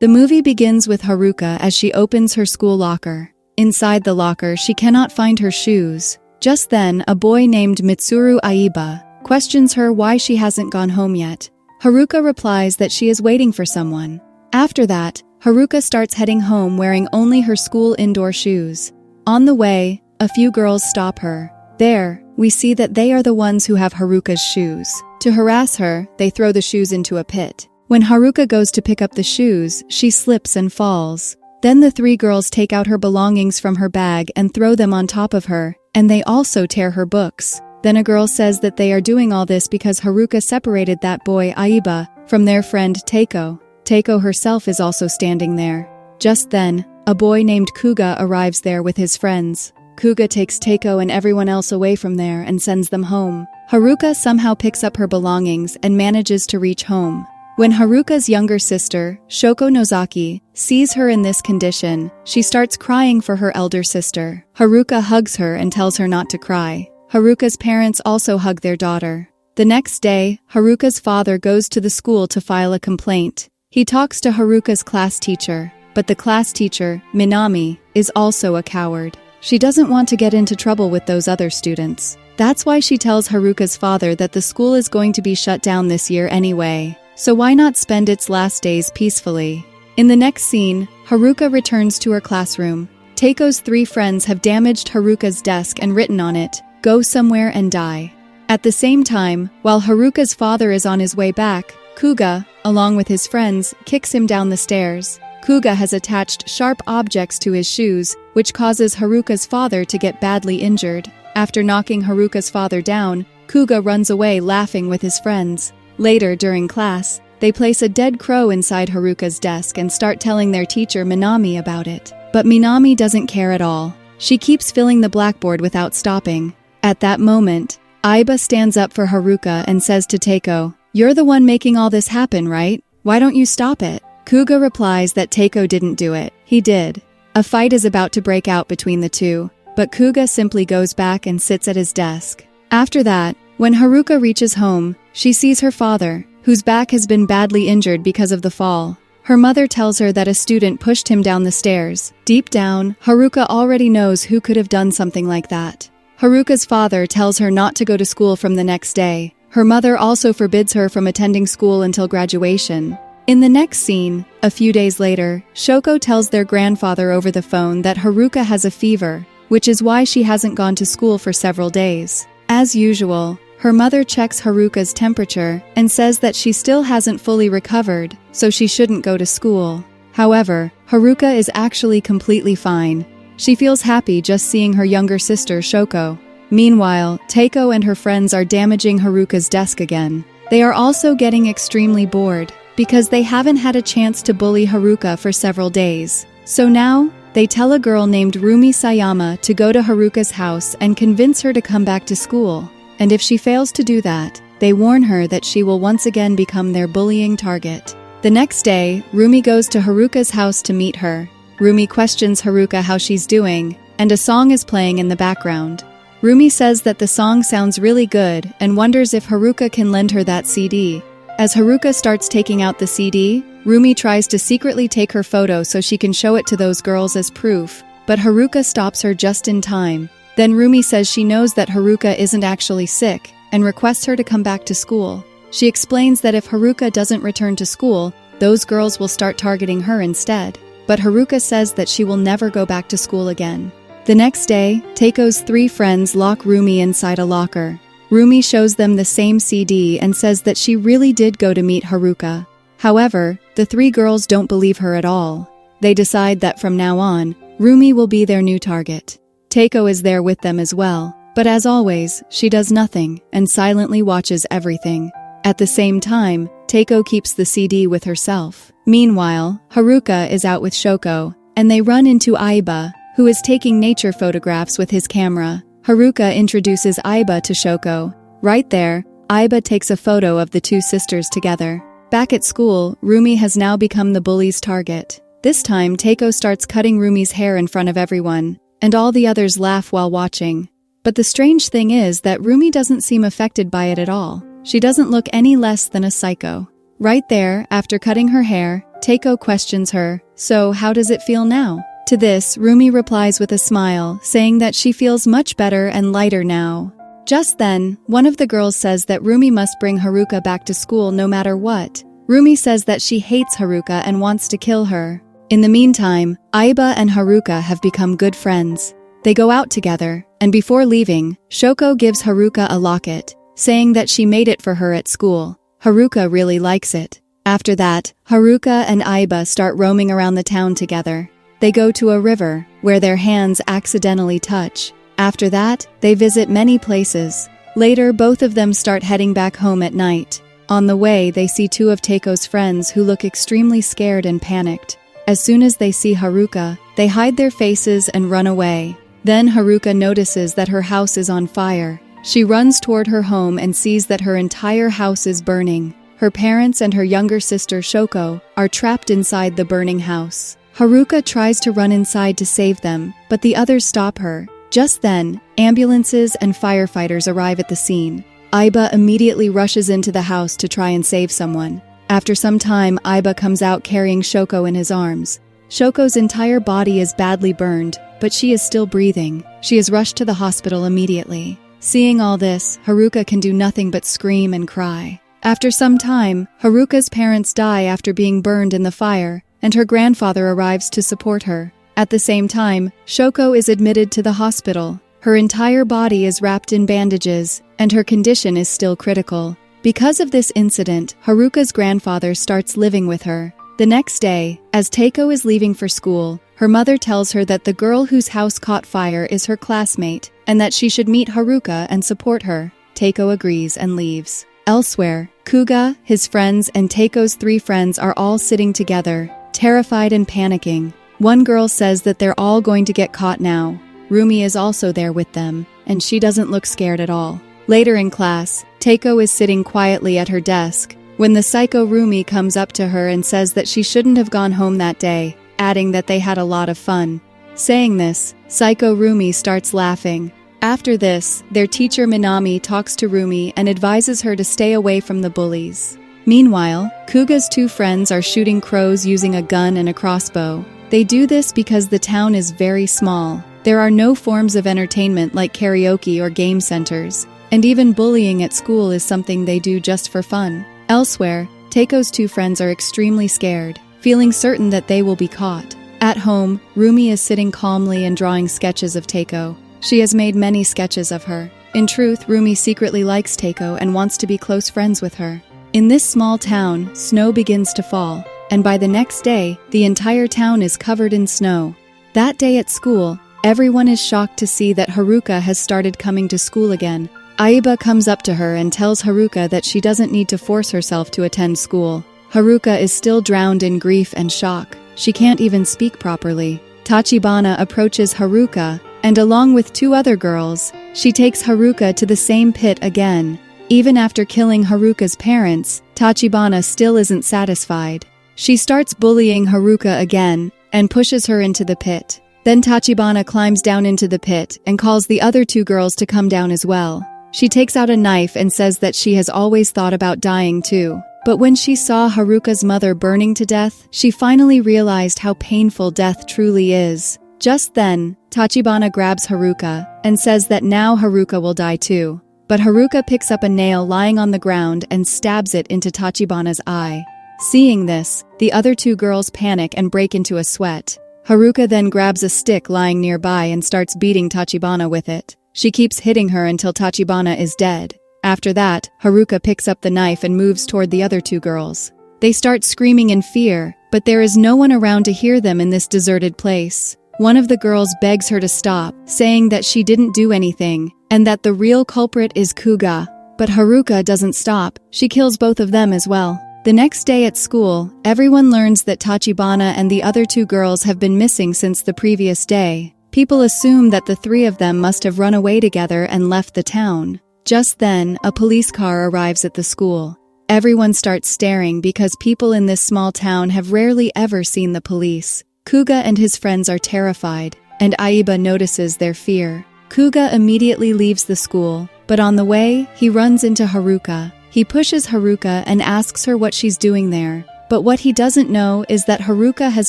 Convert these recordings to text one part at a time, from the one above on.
The movie begins with Haruka as she opens her school locker. Inside the locker, she cannot find her shoes. Just then, a boy named Mitsuru Aiba questions her why she hasn't gone home yet. Haruka replies that she is waiting for someone. After that, Haruka starts heading home wearing only her school indoor shoes. On the way, a few girls stop her. There, we see that they are the ones who have Haruka's shoes. To harass her, they throw the shoes into a pit. When Haruka goes to pick up the shoes, she slips and falls. Then the three girls take out her belongings from her bag and throw them on top of her, and they also tear her books. Then a girl says that they are doing all this because Haruka separated that boy Aiba from their friend Teiko. Teiko herself is also standing there. Just then, a boy named Kuga arrives there with his friends. Kuga takes Teiko and everyone else away from there and sends them home. Haruka somehow picks up her belongings and manages to reach home. When Haruka's younger sister, Shoko Nozaki, sees her in this condition, she starts crying for her elder sister. Haruka hugs her and tells her not to cry. Haruka's parents also hug their daughter. The next day, Haruka's father goes to the school to file a complaint. He talks to Haruka's class teacher, but the class teacher, Minami, is also a coward. She doesn't want to get into trouble with those other students. That's why she tells Haruka's father that the school is going to be shut down this year anyway. So why not spend its last days peacefully? In the next scene, Haruka returns to her classroom. Teiko's three friends have damaged Haruka's desk and written on it, "Go somewhere and die." At the same time, while Haruka's father is on his way back, Kuga, along with his friends, kicks him down the stairs. Kuga has attached sharp objects to his shoes, which causes Haruka's father to get badly injured. After knocking Haruka's father down, Kuga runs away laughing with his friends. Later, during class, they place a dead crow inside Haruka's desk and start telling their teacher Minami about it. But Minami doesn't care at all. She keeps filling the blackboard without stopping. At that moment, Aiba stands up for Haruka and says to Teiko, "You're the one making all this happen, right? Why don't you stop it?" Kuga replies that Teiko didn't do it. He did. A fight is about to break out between the two, but Kuga simply goes back and sits at his desk. After that, when Haruka reaches home, she sees her father, whose back has been badly injured because of the fall. Her mother tells her that a student pushed him down the stairs. Deep down, Haruka already knows who could have done something like that. Haruka's father tells her not to go to school from the next day. Her mother also forbids her from attending school until graduation. In the next scene, a few days later, Shoko tells their grandfather over the phone that Haruka has a fever, which is why she hasn't gone to school for several days. As usual, her mother checks Haruka's temperature and says that she still hasn't fully recovered, so she shouldn't go to school. However, Haruka is actually completely fine. She feels happy just seeing her younger sister, Shoko. Meanwhile, Teiko and her friends are damaging Haruka's desk again. They are also getting extremely bored, because they haven't had a chance to bully Haruka for several days. So now, they tell a girl named Roomie Sayama to go to Haruka's house and convince her to come back to school. And if she fails to do that, they warn her that she will once again become their bullying target. The next day, Roomie goes to Haruka's house to meet her. Roomie questions Haruka how she's doing, and a song is playing in the background. Roomie says that the song sounds really good and wonders if Haruka can lend her that CD. As Haruka starts taking out the CD, Roomie tries to secretly take her photo so she can show it to those girls as proof, but Haruka stops her just in time. Then Roomie says she knows that Haruka isn't actually sick and requests her to come back to school. She explains that if Haruka doesn't return to school, those girls will start targeting her instead. But Haruka says that she will never go back to school again. The next day, Teiko's three friends lock Roomie inside a locker. Roomie shows them the same CD and says that she really did go to meet Haruka. However, the three girls don't believe her at all. They decide that from now on, Roomie will be their new target. Teiko is there with them as well, but as always, she does nothing and silently watches everything. At the same time, Teiko keeps the CD with herself. Meanwhile, Haruka is out with Shoko, and they run into Aiba, who is taking nature photographs with his camera. Haruka introduces Aiba to Shoko. Right there, Aiba takes a photo of the two sisters together. Back at school, Roomie has now become the bully's target. This time, Teiko starts cutting Roomie's hair in front of everyone, and all the others laugh while watching. But the strange thing is that Roomie doesn't seem affected by it at all. She doesn't look any less than a psycho. Right there, after cutting her hair, Teiko questions her, "So, how does it feel now?" To this, Roomie replies with a smile, saying that she feels much better and lighter now. Just then, one of the girls says that Roomie must bring Haruka back to school no matter what. Roomie says that she hates Haruka and wants to kill her. In the meantime, Aiba and Haruka have become good friends. They go out together, and before leaving, Shoko gives Haruka a locket, saying that she made it for her at school. Haruka really likes it. After that, Haruka and Aiba start roaming around the town together. They go to a river, where their hands accidentally touch. After that, they visit many places. Later, both of them start heading back home at night. On the way, they see two of Teiko's friends who look extremely scared and panicked. As soon as they see Haruka, they hide their faces and run away. Then Haruka notices that her house is on fire. She runs toward her home and sees that her entire house is burning. Her parents and her younger sister Shoko are trapped inside the burning house. Haruka tries to run inside to save them, but the others stop her. Just then, ambulances and firefighters arrive at the scene. Aiba immediately rushes into the house to try and save someone. After some time, Aiba comes out carrying Shoko in his arms. Shoko's entire body is badly burned, but she is still breathing. She is rushed to the hospital immediately. Seeing all this, Haruka can do nothing but scream and cry. After some time, Haruka's parents die after being burned in the fire, and her grandfather arrives to support her. At the same time, Shoko is admitted to the hospital. Her entire body is wrapped in bandages, and her condition is still critical. Because of this incident, Haruka's grandfather starts living with her. The next day, as Teiko is leaving for school, her mother tells her that the girl whose house caught fire is her classmate, and that she should meet Haruka and support her. Teiko agrees and leaves. Elsewhere, Kuga, his friends, and Teiko's 3 friends are all sitting together, terrified and panicking. One girl says that they're all going to get caught now. Roomie is also there with them, and she doesn't look scared at all. Later in class, Teiko is sitting quietly at her desk when the psycho Roomie comes up to her and says that she shouldn't have gone home that day, adding that they had a lot of fun. Saying this, psycho Roomie starts laughing. After this, their teacher Minami talks to Roomie and advises her to stay away from the bullies. Meanwhile, Kuga's 2 friends are shooting crows using a gun and a crossbow. They do this because the town is very small. There are no forms of entertainment like karaoke or game centers, and even bullying at school is something they do just for fun. Elsewhere, Teiko's 2 friends are extremely scared, feeling certain that they will be caught. At home, Roomie is sitting calmly and drawing sketches of Teiko. She has made many sketches of her. In truth, Roomie secretly likes Teiko and wants to be close friends with her. In this small town, snow begins to fall, and by the next day, the entire town is covered in snow. That day at school, everyone is shocked to see that Haruka has started coming to school again. Aiba comes up to her and tells Haruka that she doesn't need to force herself to attend school. Haruka is still drowned in grief and shock. She can't even speak properly. Tachibana approaches Haruka, and along with 2 other girls, she takes Haruka to the same pit again. Even after killing Haruka's parents, Tachibana still isn't satisfied. She starts bullying Haruka again, and pushes her into the pit. Then Tachibana climbs down into the pit and calls the other 2 girls to come down as well. She takes out a knife and says that she has always thought about dying too. But when she saw Haruka's mother burning to death, she finally realized how painful death truly is. Just then, Tachibana grabs Haruka and says that now Haruka will die too. But Haruka picks up a nail lying on the ground and stabs it into Tachibana's eye. Seeing this, the other 2 girls panic and break into a sweat. Haruka then grabs a stick lying nearby and starts beating Tachibana with it. She keeps hitting her until Tachibana is dead. After that, Haruka picks up the knife and moves toward the other 2 girls. They start screaming in fear, but there is no one around to hear them in this deserted place. One of the girls begs her to stop, saying that she didn't do anything, and that the real culprit is Kuga. But Haruka doesn't stop. She kills both of them as well. The next day at school, everyone learns that Tachibana and the other 2 girls have been missing since the previous day. People assume that the 3 of them must have run away together and left the town. Just then, a police car arrives at the school. Everyone starts staring because people in this small town have rarely ever seen the police. Kuga and his friends are terrified, and Aiba notices their fear. Kuga immediately leaves the school, but on the way, he runs into Haruka. He pushes Haruka and asks her what she's doing there, But what he doesn't know is that Haruka has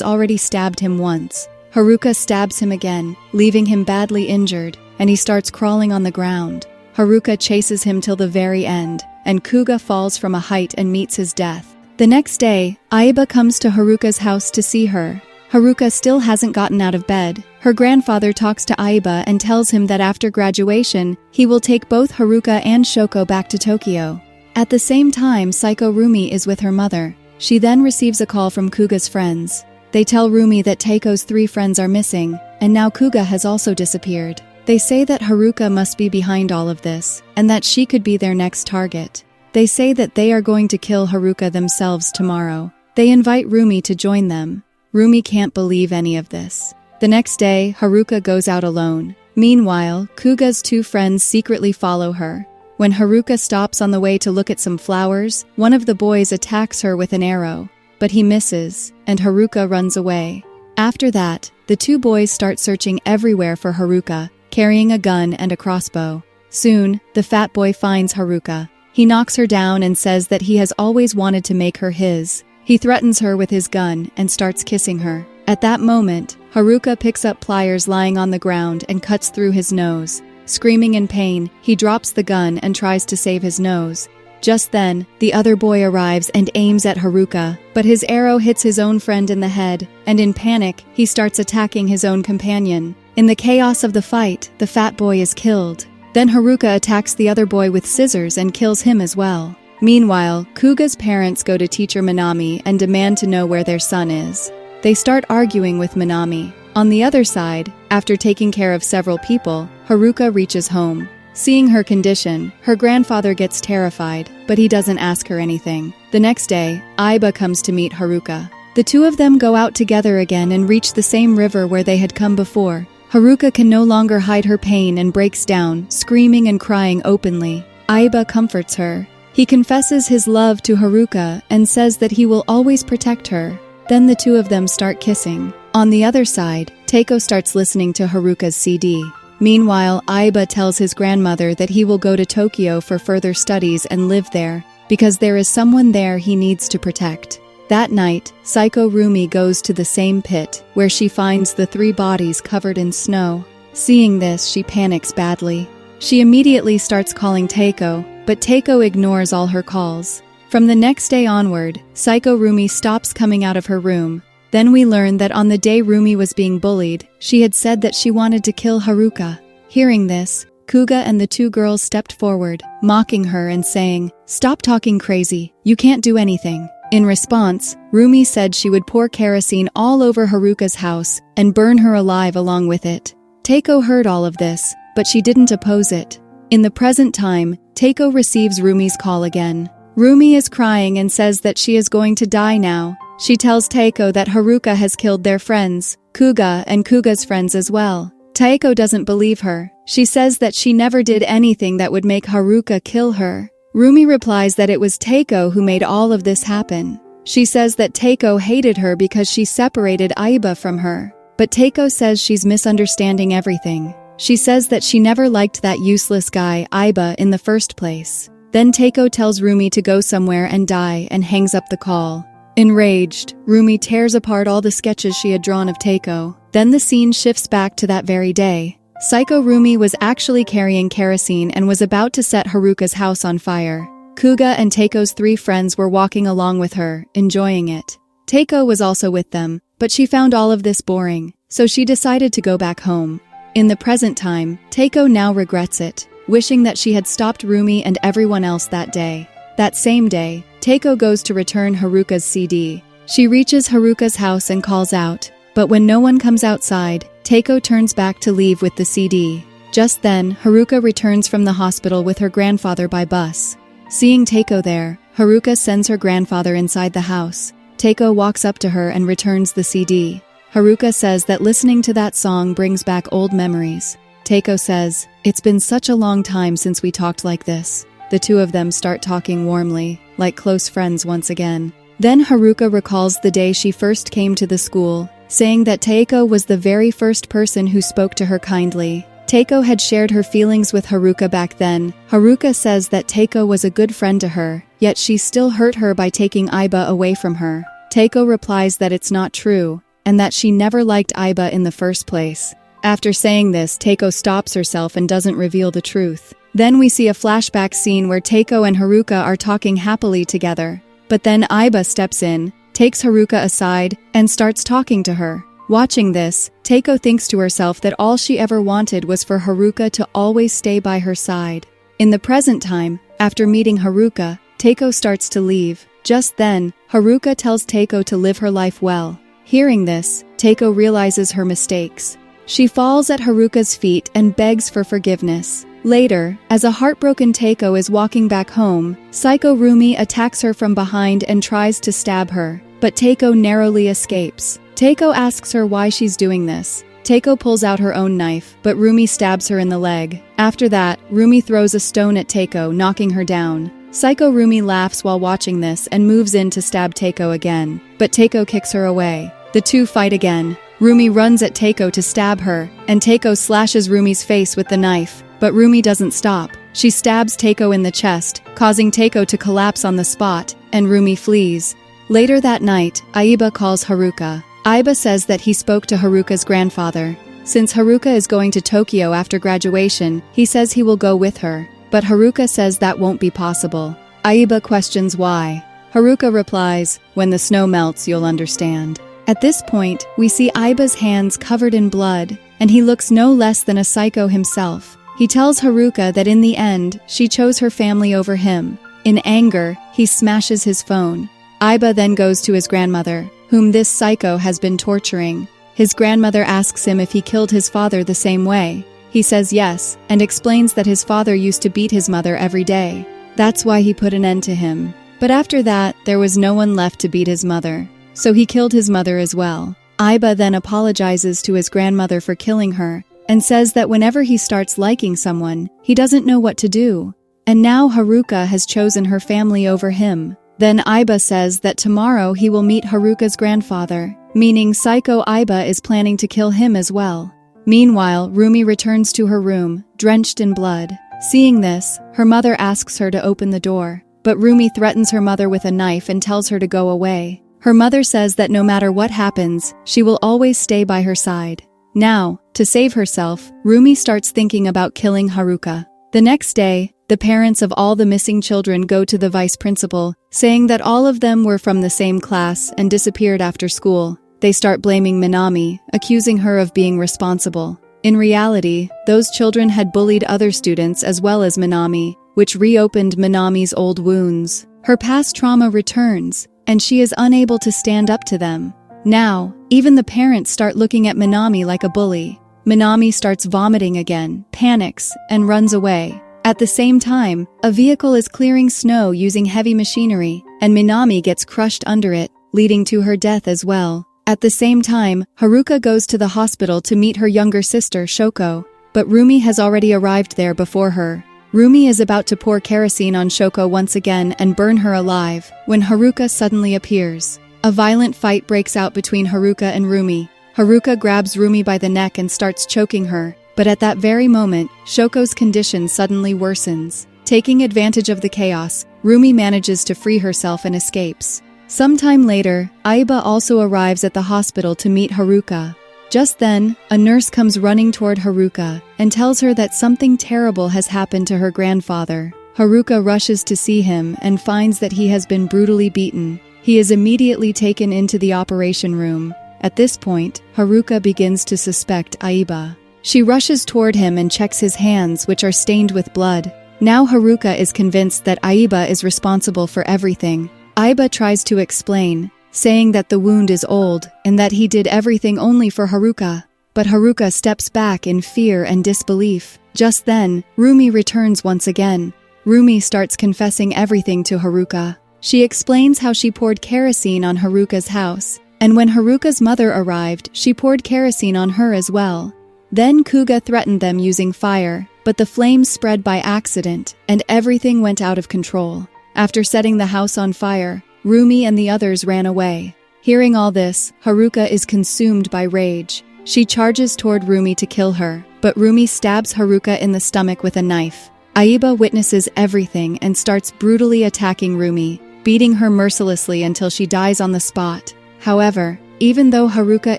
already stabbed him once. Haruka stabs him again, leaving him badly injured, and he starts crawling on the ground. Haruka chases him till the very end, and Kuga falls from a height and meets his death. The next day, Aiba comes to Haruka's house to see her. Haruka still hasn't gotten out of bed. Her grandfather talks to Aiba and tells him that after graduation, he will take both Haruka and Shoko back to Tokyo. At the same time, Psycho Roomie is with her mother. She then receives a call from Kuga's friends. They tell Roomie that Taiko's 3 friends are missing, and now Kuga has also disappeared. They say that Haruka must be behind all of this, and that she could be their next target. They say that they are going to kill Haruka themselves tomorrow. They invite Roomie to join them. Roomie can't believe any of this. The next day, Haruka goes out alone. Meanwhile, Kuga's 2 friends secretly follow her. When Haruka stops on the way to look at some flowers, one of the boys attacks her with an arrow, but he misses, and Haruka runs away. After that, the 2 boys start searching everywhere for Haruka, carrying a gun and a crossbow. Soon, the fat boy finds Haruka. He knocks her down and says that he has always wanted to make her his. He threatens her with his gun and starts kissing her. At that moment, Haruka picks up pliers lying on the ground and cuts through his nose. Screaming in pain, he drops the gun and tries to save his nose. Just then, the other boy arrives and aims at Haruka, but his arrow hits his own friend in the head, and in panic, he starts attacking his own companion. In the chaos of the fight, the fat boy is killed. Then Haruka attacks the other boy with scissors and kills him as well. Meanwhile, Kuga's parents go to teacher Minami and demand to know where their son is. They start arguing with Minami. On the other side, after taking care of several people, Haruka reaches home. Seeing her condition, her grandfather gets terrified, but he doesn't ask her anything. The next day, Aiba comes to meet Haruka. The 2 of them go out together again and reach the same river where they had come before. Haruka can no longer hide her pain and breaks down, screaming and crying openly. Aiba comforts her. He confesses his love to Haruka and says that he will always protect her. Then the 2 of them start kissing. On the other side, Taiko starts listening to Haruka's CD. Meanwhile, Aiba tells his grandmother that he will go to Tokyo for further studies and live there, because there is someone there he needs to protect. That night, Psycho Roomie goes to the same pit, where she finds the 3 bodies covered in snow. Seeing this, she panics badly. She immediately starts calling Taiko, but Taiko ignores all her calls. From the next day onward, Psycho Roomie stops coming out of her room. Then we learn that on the day Roomie was being bullied, she had said that she wanted to kill Haruka. Hearing this, Kuga and the 2 girls stepped forward, mocking her and saying, "Stop talking crazy, you can't do anything." In response, Roomie said she would pour kerosene all over Haruka's house and burn her alive along with it. Taiko heard all of this, but she didn't oppose it. In the present time, Taiko receives Roomie's call again. Roomie is crying and says that she is going to die now. She tells Taiko that Haruka has killed their friends, Kuga and Kuga's friends as well. Taiko doesn't believe her. She says that she never did anything that would make Haruka kill her. Roomie replies that it was Taiko who made all of this happen. She says that Taiko hated her because she separated Aiba from her. But Taiko says she's misunderstanding everything. She says that she never liked that useless guy, Aiba, in the first place. Then Taiko tells Roomie to go somewhere and die and hangs up the call. Enraged, Roomie tears apart all the sketches she had drawn of Taiko. Then the scene shifts back to that very day. Psycho Roomie was actually carrying kerosene and was about to set Haruka's house on fire. Kuga and Taiko's 3 friends were walking along with her, enjoying it. Taiko was also with them, but she found all of this boring, so she decided to go back home. In the present time, Taiko now regrets it, wishing that she had stopped Roomie and everyone else that day. That same day, Taiko goes to return Haruka's CD. She reaches Haruka's house and calls out, but when no one comes outside, Taiko turns back to leave with the CD. Just then, Haruka returns from the hospital with her grandfather by bus. Seeing Taiko there, Haruka sends her grandfather inside the house. Taiko walks up to her and returns the CD. Haruka says that listening to that song brings back old memories. Taiko says, "It's been such a long time since we talked like this." The 2 of them start talking warmly, like close friends once again. Then Haruka recalls the day she first came to the school, saying that Taiko was the very first person who spoke to her kindly. Taiko had shared her feelings with Haruka back then. Haruka says that Taiko was a good friend to her, yet she still hurt her by taking Aiba away from her. Teiko replies that it's not true, and that she never liked Aiba in the first place. After saying this, Teiko stops herself and doesn't reveal the truth. Then we see a flashback scene where Teiko and Haruka are talking happily together. But then Aiba steps in, takes Haruka aside, and starts talking to her. Watching this, Teiko thinks to herself that all she ever wanted was for Haruka to always stay by her side. In the present time, after meeting Haruka, Teiko starts to leave. Just then, Haruka tells Teiko to live her life well. Hearing this, Teiko realizes her mistakes. She falls at Haruka's feet and begs for forgiveness. Later, as a heartbroken Teiko is walking back home, Psycho Roomie attacks her from behind and tries to stab her, but Teiko narrowly escapes. Teiko asks her why she's doing this. Teiko pulls out her own knife, but Roomie stabs her in the leg. After that, Roomie throws a stone at Teiko, knocking her down. Psycho Roomie laughs while watching this and moves in to stab Teiko again, but Teiko kicks her away. The two fight again. Roomie runs at Teiko to stab her, and Teiko slashes Roomie's face with the knife, but Roomie doesn't stop. She stabs Teiko in the chest, causing Teiko to collapse on the spot, and Roomie flees. Later that night, Aiba calls Haruka. Aiba says that he spoke to Haruka's grandfather. Since Haruka is going to Tokyo after graduation, he says he will go with her. But Haruka says that won't be possible. Aiba questions why. Haruka replies, "When the snow melts, you'll understand." At this point, we see Aiba's hands covered in blood, and he looks no less than a psycho himself. He tells Haruka that in the end, she chose her family over him. In anger, he smashes his phone. Aiba then goes to his grandmother, whom this psycho has been torturing. His grandmother asks him if he killed his father the same way. He says yes, and explains that his father used to beat his mother every day. That's why he put an end to him. But after that, there was no one left to beat his mother. So he killed his mother as well. Aiba then apologizes to his grandmother for killing her, and says that whenever he starts liking someone, he doesn't know what to do. And now Haruka has chosen her family over him. Then Aiba says that tomorrow he will meet Haruka's grandfather, meaning Psycho Aiba is planning to kill him as well. Meanwhile, Roomie returns to her room, drenched in blood. Seeing this, her mother asks her to open the door, but Roomie threatens her mother with a knife and tells her to go away. Her mother says that no matter what happens, she will always stay by her side. Now, to save herself, Roomie starts thinking about killing Haruka. The next day, the parents of all the missing children go to the vice principal, saying that all of them were from the same class and disappeared after school. They start blaming Minami, accusing her of being responsible. In reality, those children had bullied other students as well as Minami, which reopened Minami's old wounds. Her past trauma returns, and she is unable to stand up to them. Now, even the parents start looking at Minami like a bully. Minami starts vomiting again, panics, and runs away. At the same time, a vehicle is clearing snow using heavy machinery, and Minami gets crushed under it, leading to her death as well. At the same time, Haruka goes to the hospital to meet her younger sister, Shoko, but Roomie has already arrived there before her. Roomie is about to pour kerosene on Shoko once again and burn her alive, when Haruka suddenly appears. A violent fight breaks out between Haruka and Roomie. Haruka grabs Roomie by the neck and starts choking her, but at that very moment, Shoko's condition suddenly worsens. Taking advantage of the chaos, Roomie manages to free herself and escapes. Sometime later, Aiba also arrives at the hospital to meet Haruka. Just then, a nurse comes running toward Haruka and tells her that something terrible has happened to her grandfather. Haruka rushes to see him and finds that he has been brutally beaten. He is immediately taken into the operation room. At this point, Haruka begins to suspect Aiba. She rushes toward him and checks his hands, which are stained with blood. Now Haruka is convinced that Aiba is responsible for everything. Aiba tries to explain, saying that the wound is old and that he did everything only for Haruka. But Haruka steps back in fear and disbelief. Just then, Roomie returns once again. Roomie starts confessing everything to Haruka. She explains how she poured kerosene on Haruka's house, and when Haruka's mother arrived, she poured kerosene on her as well. Then Kuga threatened them using fire, but the flames spread by accident, and everything went out of control. After setting the house on fire, Roomie and the others ran away. Hearing all this, Haruka is consumed by rage. She charges toward Roomie to kill her, but Roomie stabs Haruka in the stomach with a knife. Aiba witnesses everything and starts brutally attacking Roomie. beating her mercilessly until she dies on the spot. However, even though Haruka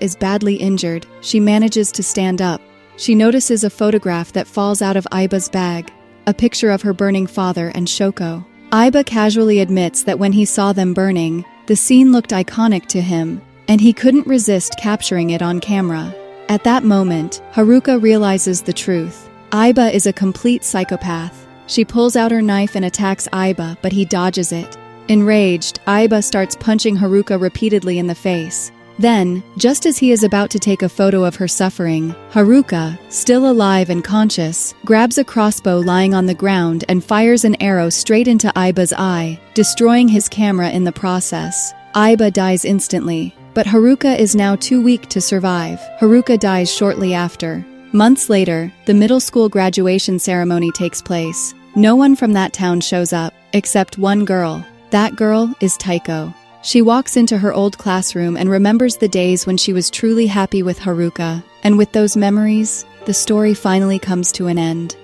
is badly injured, she manages to stand up. She notices a photograph that falls out of Aiba's bag, a picture of her burning father and Shoko. Aiba casually admits that when he saw them burning, the scene looked iconic to him, and he couldn't resist capturing it on camera. At that moment, Haruka realizes the truth. Aiba is a complete psychopath. She pulls out her knife and attacks Aiba, but he dodges it. Enraged, Aiba starts punching Haruka repeatedly in the face. Then, just as he is about to take a photo of her suffering, Haruka, still alive and conscious, grabs a crossbow lying on the ground and fires an arrow straight into Aiba's eye, destroying his camera in the process. Aiba dies instantly, but Haruka is now too weak to survive. Haruka dies shortly after. Months later, the middle school graduation ceremony takes place. No one from that town shows up, except one girl. That girl is Taiko. She walks into her old classroom and remembers the days when she was truly happy with Haruka. And with those memories, the story finally comes to an end.